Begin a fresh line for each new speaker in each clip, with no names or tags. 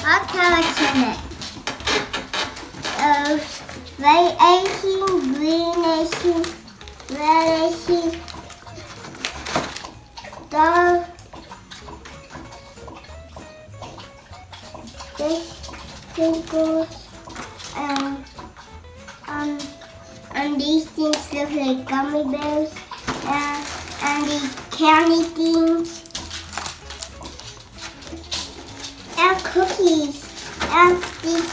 What colors in it? White icing, green icing, red icing, dark. This sprinkles, and these things look like gummy bears, and these candy things, and cookies, and these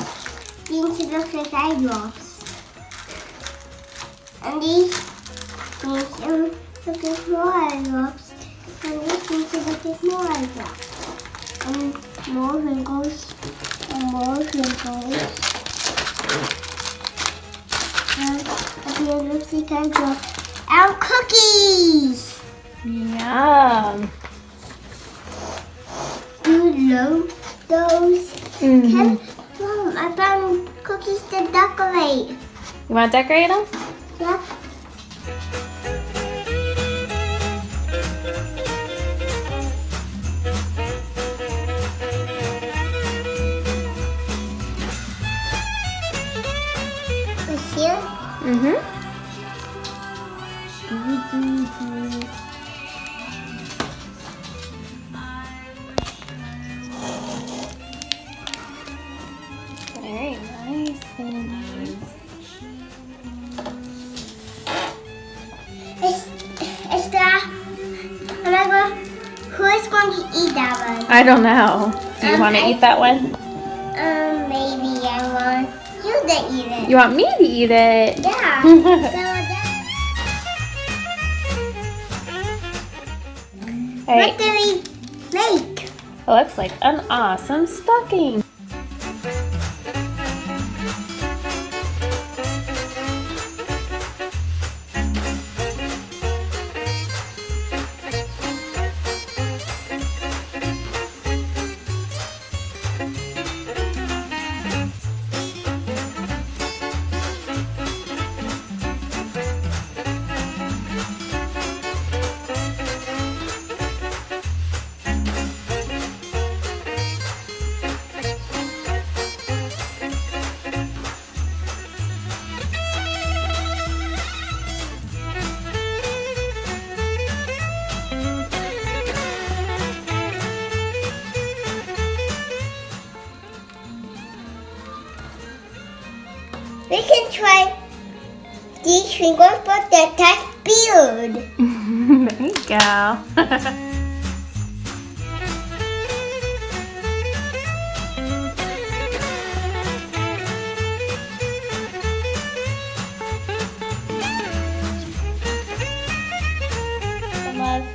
things look like eye drops, and these things look like more eye drops, and these things look like more eye drops, and more wrinkles, and more wrinkles. And at the end looks like eye drops, and cookies.
Yum.
Do you love those? Mom, I found cookies to decorate.
You want to decorate them?
Yep. What's here?
Very nice, very nice.
Is that? Who is going to eat that one?
I don't know. Do you want to eat that one?
Maybe I want you to eat it.
You want me to eat it?
Yeah.
Hey,
What do we make?
it looks like an awesome stocking.
We can try these fingers, but they're touch beard.
There you go. Love.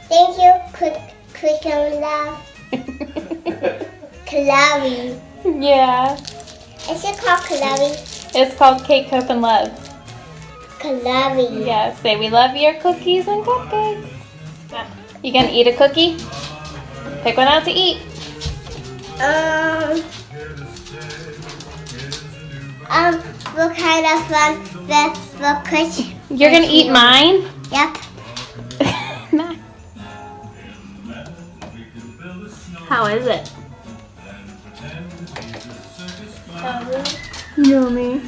Thank you, quick and love. Chloe.
Yeah.
Is it called Chloe?
It's called Cake, Hope, and Love.
Chloe.
Yeah, say we love your cookies and cupcakes. You gonna eat a cookie? Pick one out to eat.
What kind of fun the cookie?
You're gonna eat mine?
Yep.
Nah. How is it? Yummy.